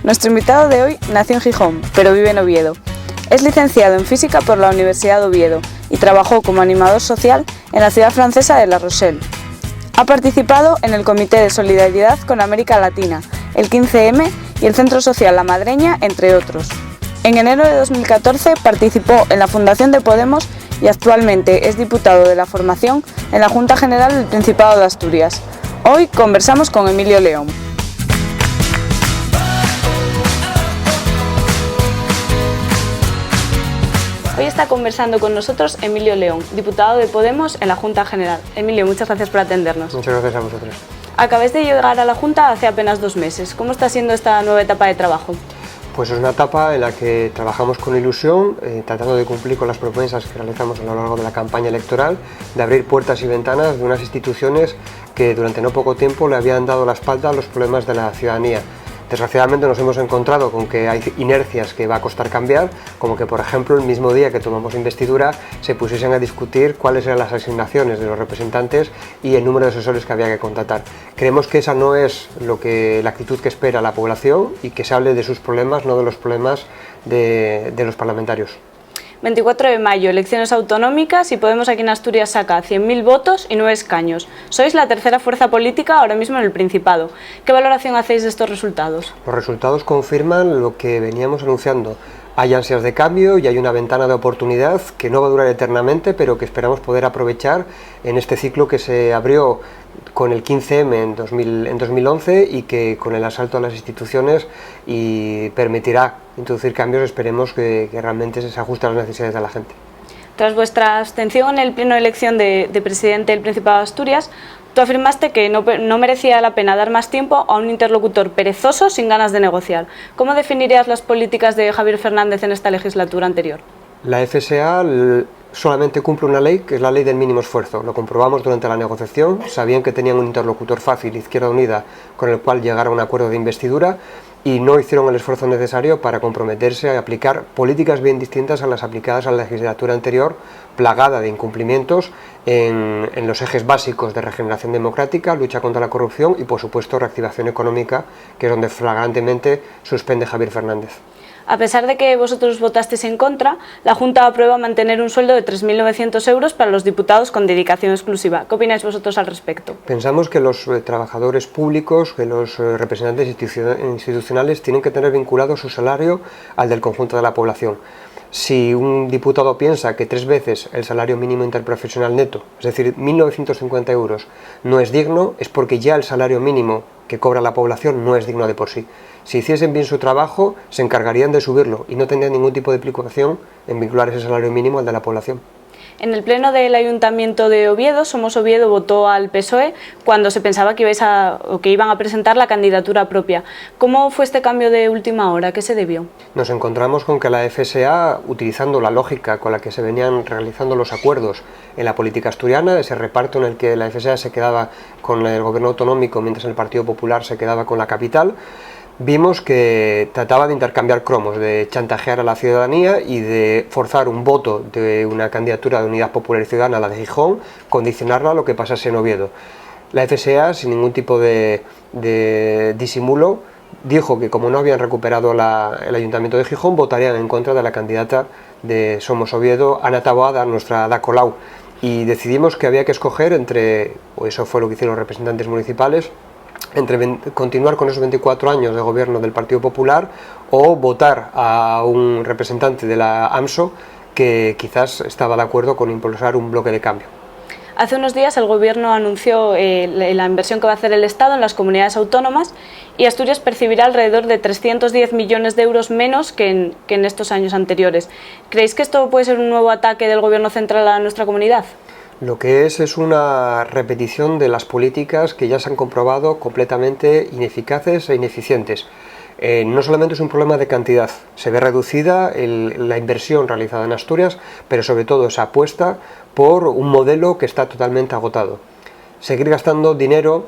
Nuestro invitado de hoy nació en Gijón, pero vive en Oviedo. Es licenciado en Física por la Universidad de Oviedo y trabajó como animador social en la ciudad francesa de La Rochelle. Ha participado en el Comité de Solidaridad con América Latina, el 15M y el Centro Social La Madreña, entre otros. En enero de 2014 participó en la fundación de Podemos y actualmente es diputado de la formación en la Junta General del Principado de Asturias. Hoy conversamos con Emilio León. Hoy está conversando con nosotros Emilio León, diputado de Podemos en la Junta General. Emilio, muchas gracias por atendernos. Muchas gracias a vosotros. Acabáis de llegar a la Junta hace apenas 2 meses. ¿Cómo está siendo esta nueva etapa de trabajo? Pues es una etapa en la que trabajamos con ilusión, tratando de cumplir con las promesas que realizamos a lo largo de la campaña electoral, de abrir puertas y ventanas de unas instituciones que durante no poco tiempo le habían dado la espalda a los problemas de la ciudadanía. Desgraciadamente nos hemos encontrado con que hay inercias que va a costar cambiar, como que por ejemplo el mismo día que tomamos investidura se pusiesen a discutir cuáles eran las asignaciones de los representantes y el número de asesores que había que contratar. Creemos que esa no es la actitud que espera la población y que se hable de sus problemas, no de los problemas de los parlamentarios. 24 de mayo, elecciones autonómicas y Podemos aquí en Asturias saca 100.000 votos y 9 escaños. Sois la tercera fuerza política ahora mismo en el Principado. ¿Qué valoración hacéis de estos resultados? Los resultados confirman lo que veníamos anunciando. Hay ansias de cambio y hay una ventana de oportunidad que no va a durar eternamente, pero que esperamos poder aprovechar en este ciclo que se abrió con el 15M en 2011 y que con el asalto a las instituciones y permitirá introducir cambios, esperemos que realmente se ajuste a las necesidades de la gente. Tras vuestra abstención en el pleno de elección de presidente del Principado de Asturias, tú afirmaste que no merecía la pena dar más tiempo a un interlocutor perezoso sin ganas de negociar. ¿Cómo definirías las políticas de Javier Fernández en esta legislatura anterior? La FSA solamente cumple una ley, que es la ley del mínimo esfuerzo. Lo comprobamos durante la negociación, sabían que tenían un interlocutor fácil, Izquierda Unida, con el cual llegar a un acuerdo de investidura y no hicieron el esfuerzo necesario para comprometerse a aplicar políticas bien distintas a las aplicadas a la legislatura anterior, plagada de incumplimientos en los ejes básicos de regeneración democrática, lucha contra la corrupción y, por supuesto, reactivación económica, que es donde flagrantemente suspende Javier Fernández. A pesar de que vosotros votasteis en contra, la Junta aprueba mantener un sueldo de 3.900 euros para los diputados con dedicación exclusiva. ¿Qué opináis vosotros al respecto? Pensamos que los trabajadores públicos, que los representantes institucionales tienen que tener vinculado su salario al del conjunto de la población. Si un diputado piensa que 3 veces el salario mínimo interprofesional neto, es decir, 1.950 euros, no es digno, es porque ya el salario mínimo que cobra la población no es digno de por sí. Si hiciesen bien su trabajo, se encargarían de subirlo y no tendrían ningún tipo de preocupación en vincular ese salario mínimo al de la población. En el pleno del Ayuntamiento de Oviedo, Somos Oviedo votó al PSOE cuando se pensaba que iban a presentar la candidatura propia. ¿Cómo fue este cambio de última hora? ¿Qué se debió? Nos encontramos con que la FSA, utilizando la lógica con la que se venían realizando los acuerdos en la política asturiana, ese reparto en el que la FSA se quedaba con el gobierno autonómico mientras el Partido Popular se quedaba con la capital, vimos que trataba de intercambiar cromos, de chantajear a la ciudadanía y de forzar un voto de una candidatura de Unidad Popular y Ciudadana, la de Gijón, condicionarla a lo que pasase en Oviedo. La FSA, sin ningún tipo de disimulo, dijo que como no habían recuperado el Ayuntamiento de Gijón, votarían en contra de la candidata de Somos Oviedo, Ana Taboada, nuestra Ada Colau. Y decidimos que había que escoger entre, o eso fue lo que hicieron los representantes municipales, entre continuar con esos 24 años de gobierno del Partido Popular o votar a un representante de la AMSO que quizás estaba de acuerdo con impulsar un bloque de cambio. Hace unos días el Gobierno anunció la inversión que va a hacer el Estado en las comunidades autónomas y Asturias percibirá alrededor de 310 millones de euros menos que en estos años anteriores. ¿Creéis que esto puede ser un nuevo ataque del Gobierno central a nuestra comunidad? Lo que es una repetición de las políticas que ya se han comprobado completamente ineficaces e ineficientes. No solamente es un problema de cantidad, se ve reducida la inversión realizada en Asturias, pero sobre todo esa apuesta por un modelo que está totalmente agotado. Seguir gastando dinero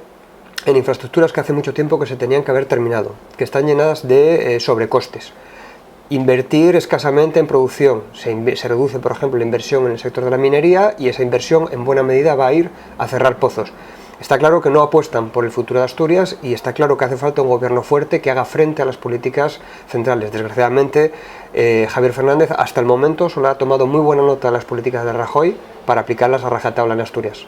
en infraestructuras que hace mucho tiempo que se tenían que haber terminado, que están llenadas de sobrecostes. Invertir escasamente en producción, se reduce por ejemplo la inversión en el sector de la minería y esa inversión en buena medida va a ir a cerrar pozos. Está claro que no apuestan por el futuro de Asturias y está claro que hace falta un gobierno fuerte que haga frente a las políticas centrales. Desgraciadamente, Javier Fernández hasta el momento solo ha tomado muy buena nota de las políticas de Rajoy para aplicarlas a rajatabla en Asturias.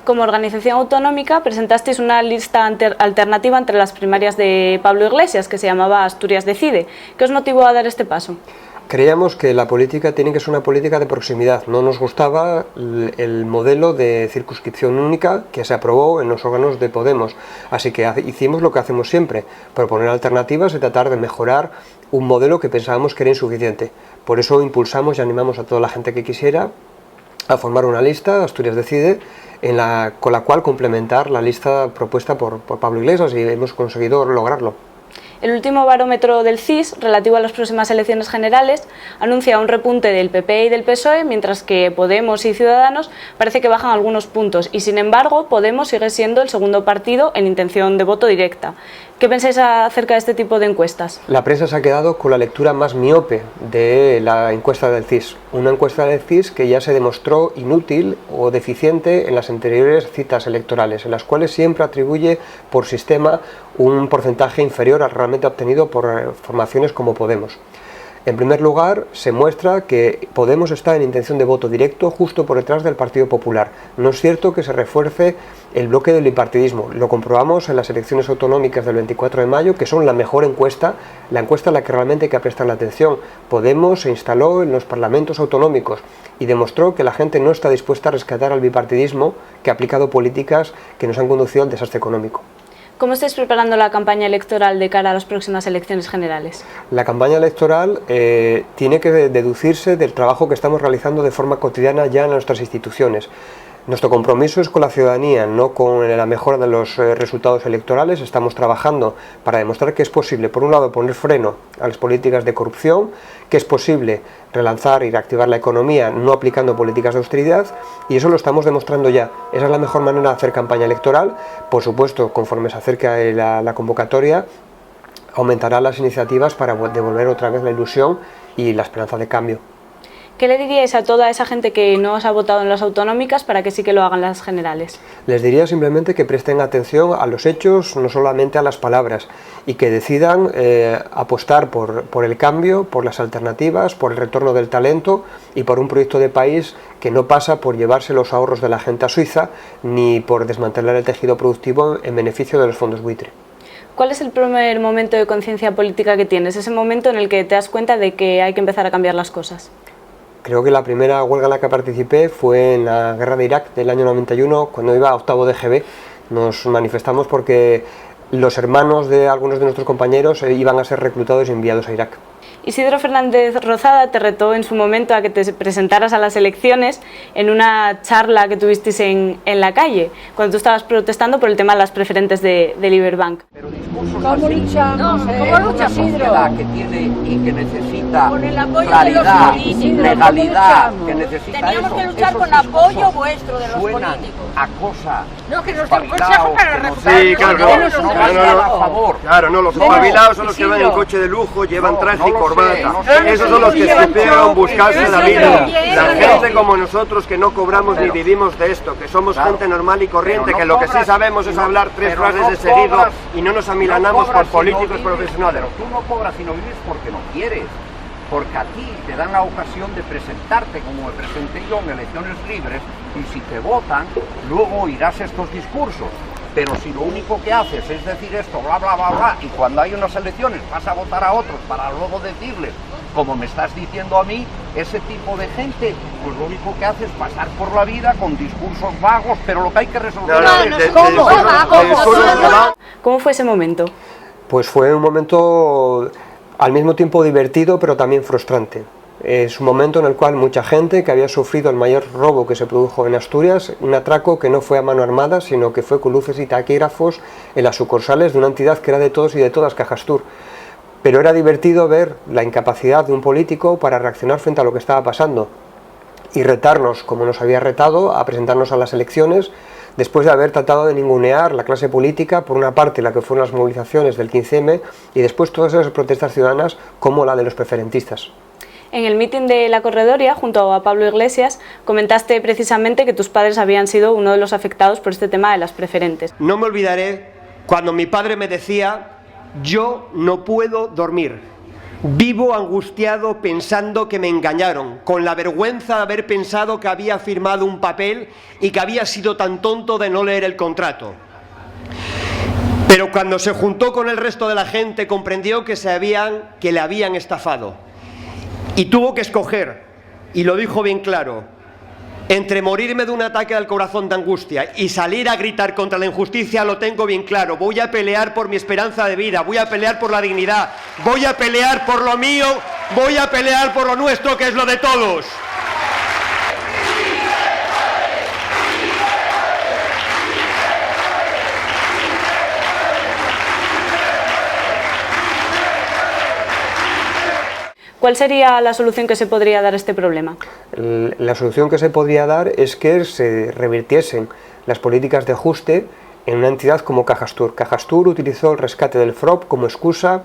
Como organización autonómica presentasteis una lista alternativa entre las primarias de Pablo Iglesias, que se llamaba Asturias Decide. ¿Qué os motivó a dar este paso? Creíamos que la política tiene que ser una política de proximidad. No nos gustaba el modelo de circunscripción única que se aprobó en los órganos de Podemos. Así que hicimos lo que hacemos siempre, proponer alternativas y tratar de mejorar un modelo que pensábamos que era insuficiente. Por eso impulsamos y animamos a toda la gente que quisiera a formar una lista, Asturias Decide, con la cual complementar la lista propuesta por Pablo Iglesias, y hemos conseguido lograrlo. El último barómetro del CIS, relativo a las próximas elecciones generales, anuncia un repunte del PP y del PSOE, mientras que Podemos y Ciudadanos parece que bajan algunos puntos, y sin embargo Podemos sigue siendo el segundo partido en intención de voto directa. ¿Qué pensáis acerca de este tipo de encuestas? La prensa se ha quedado con la lectura más miope de la encuesta del CIS, una encuesta del CIS que ya se demostró inútil o deficiente en las anteriores citas electorales, en las cuales siempre atribuye por sistema un porcentaje inferior al realmente obtenido por formaciones como Podemos. En primer lugar, se muestra que Podemos está en intención de voto directo justo por detrás del Partido Popular. No es cierto que se refuerce el bloque del bipartidismo. Lo comprobamos en las elecciones autonómicas del 24 de mayo, que son la mejor encuesta, la encuesta a la que realmente hay que prestar la atención. Podemos se instaló en los parlamentos autonómicos y demostró que la gente no está dispuesta a rescatar al bipartidismo, que ha aplicado políticas que nos han conducido al desastre económico. ¿Cómo estáis preparando la campaña electoral de cara a las próximas elecciones generales? La campaña electoral tiene que deducirse del trabajo que estamos realizando de forma cotidiana ya en nuestras instituciones. Nuestro compromiso es con la ciudadanía, no con la mejora de los resultados electorales. Estamos trabajando para demostrar que es posible, por un lado, poner freno a las políticas de corrupción, que es posible relanzar y reactivar la economía no aplicando políticas de austeridad, y eso lo estamos demostrando ya. Esa es la mejor manera de hacer campaña electoral. Por supuesto, conforme se acerque la convocatoria, aumentará las iniciativas para devolver otra vez la ilusión y la esperanza de cambio. ¿Qué le diríais a toda esa gente que no os ha votado en las autonómicas para que sí que lo hagan las generales? Les diría simplemente que presten atención a los hechos, no solamente a las palabras, y que decidan apostar por el cambio, por las alternativas, por el retorno del talento y por un proyecto de país que no pasa por llevarse los ahorros de la gente a Suiza ni por desmantelar el tejido productivo en beneficio de los fondos buitre. ¿Cuál es el primer momento de conciencia política que tienes? Ese momento en el que te das cuenta de que hay que empezar a cambiar las cosas. Creo que la primera huelga en la que participé fue en la guerra de Irak del año 91, cuando iba a octavo de GB. Nos manifestamos porque los hermanos de algunos de nuestros compañeros iban a ser reclutados y enviados a Irak. Isidro Fernández Rozada te retó en su momento a que te presentaras a las elecciones en una charla que tuvisteis en la calle, cuando tú estabas protestando por el tema de las preferentes de Liberbank. Pero ¿cómo luchamos? ¿Cómo luchamos? Una sociedad que tiene y que necesita claridad, legalidad, que necesita Teníamos que luchar con apoyo vuestro de los políticos. A cosa. No, que nos den un consejo para recuperar. Sí, claro, no, los jubilados son los que van en coche de lujo, llevan traje y corbata. Esos son los que supieron buscarse la vida. La gente como nosotros que no cobramos ni vivimos de esto, que somos gente normal y corriente, que lo que sí sabemos es hablar tres frases de seguido y no nos amilanamos por políticos profesionales. Pero tú no cobras y no vives porque no quieres. Porque a ti te dan la ocasión de presentarte como me presenté yo en elecciones libres, y si te votan, luego oirás estos discursos. Pero si lo único que haces es decir esto, bla, bla, bla, bla, y cuando hay unas elecciones vas a votar a otros para luego decirles, como me estás diciendo a mí, ese tipo de gente, pues lo único que hace es pasar por la vida con discursos vagos, pero lo que hay que resolver es... ¿Cómo fue ese momento? Pues fue un momento al mismo tiempo divertido, pero también frustrante. Es un momento en el cual mucha gente que había sufrido el mayor robo que se produjo en Asturias, un atraco que no fue a mano armada, sino que fue con luces y taquígrafos en las sucursales de una entidad que era de todos y de todas, Cajastur. Pero era divertido ver la incapacidad de un político para reaccionar frente a lo que estaba pasando y retarnos, como nos había retado, a presentarnos a las elecciones, después de haber tratado de ningunear la clase política, por una parte la que fueron las movilizaciones del 15M y después todas esas protestas ciudadanas como la de los preferentistas. En el mitin de La Corredoria, junto a Pablo Iglesias, comentaste precisamente que tus padres habían sido uno de los afectados por este tema de las preferentes. No me olvidaré cuando mi padre me decía: yo no puedo dormir, vivo angustiado pensando que me engañaron, con la vergüenza de haber pensado que había firmado un papel y que había sido tan tonto de no leer el contrato. Pero cuando se juntó con el resto de la gente comprendió que le habían estafado. Y tuvo que escoger, y lo dijo bien claro, entre morirme de un ataque al corazón de angustia y salir a gritar contra la injusticia. Lo tengo bien claro: voy a pelear por mi esperanza de vida, voy a pelear por la dignidad, voy a pelear por lo mío, voy a pelear por lo nuestro, que es lo de todos. ¿Cuál sería la solución que se podría dar a este problema? La solución que se podría dar es que se revirtiesen las políticas de ajuste en una entidad como Cajastur. Cajastur utilizó el rescate del FROB como excusa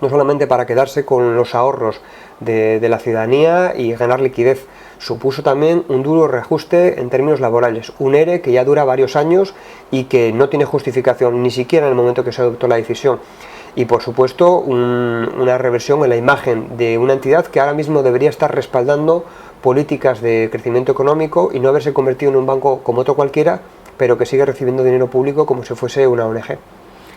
no solamente para quedarse con los ahorros de la ciudadanía y ganar liquidez, supuso también un duro reajuste en términos laborales, un ERE que ya dura varios años y que no tiene justificación ni siquiera en el momento que se adoptó la decisión. Y por supuesto una reversión en la imagen de una entidad que ahora mismo debería estar respaldando políticas de crecimiento económico y no haberse convertido en un banco como otro cualquiera, pero que sigue recibiendo dinero público como si fuese una ONG.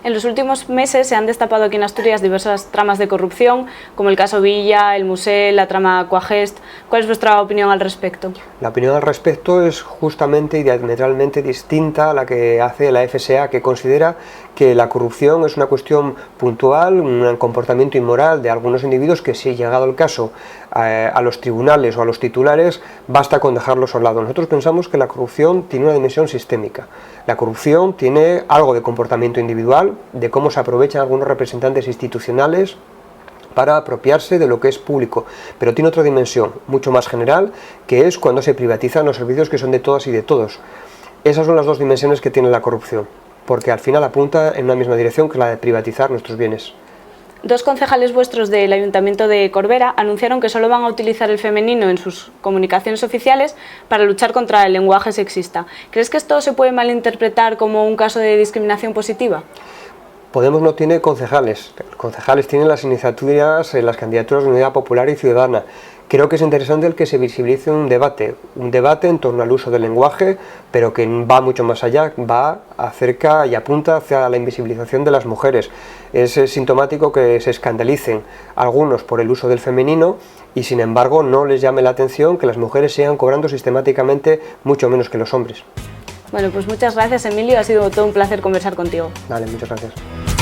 En los últimos meses se han destapado aquí en Asturias diversas tramas de corrupción, como el caso Villa, el Musel, la trama Aquagest. ¿Cuál es vuestra opinión al respecto? La opinión al respecto es justamente y diametralmente distinta a la que hace la FSA, que considera que la corrupción es una cuestión puntual, un comportamiento inmoral de algunos individuos que, si llegado el caso a los tribunales o a los titulares, basta con dejarlos a un lado. Nosotros pensamos que la corrupción tiene una dimensión sistémica. La corrupción tiene algo de comportamiento individual, de cómo se aprovechan algunos representantes institucionales para apropiarse de lo que es público, pero tiene otra dimensión mucho más general, que es cuando se privatizan los servicios que son de todas y de todos. Esas son las dos dimensiones que tiene la corrupción, porque al final apunta en una misma dirección, que es la de privatizar nuestros bienes. Dos concejales vuestros del Ayuntamiento de Corbera anunciaron que solo van a utilizar el femenino en sus comunicaciones oficiales para luchar contra el lenguaje sexista. ¿Crees que esto se puede malinterpretar como un caso de discriminación positiva? Podemos no tiene concejales. Concejales tienen las iniciativas, las candidaturas de Unidad Popular y Ciudadana. Creo que es interesante el que se visibilice un debate en torno al uso del lenguaje, pero que va mucho más allá, va acerca y apunta hacia la invisibilización de las mujeres. Es sintomático que se escandalicen algunos por el uso del femenino y sin embargo no les llame la atención que las mujeres sigan cobrando sistemáticamente mucho menos que los hombres. Bueno, pues muchas gracias, Emilio, ha sido todo un placer conversar contigo. Vale, muchas gracias.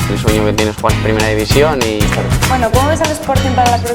El sueño que tienes es jugar en Primera División y... Bueno, ¿cómo ves al Sporting para la próxima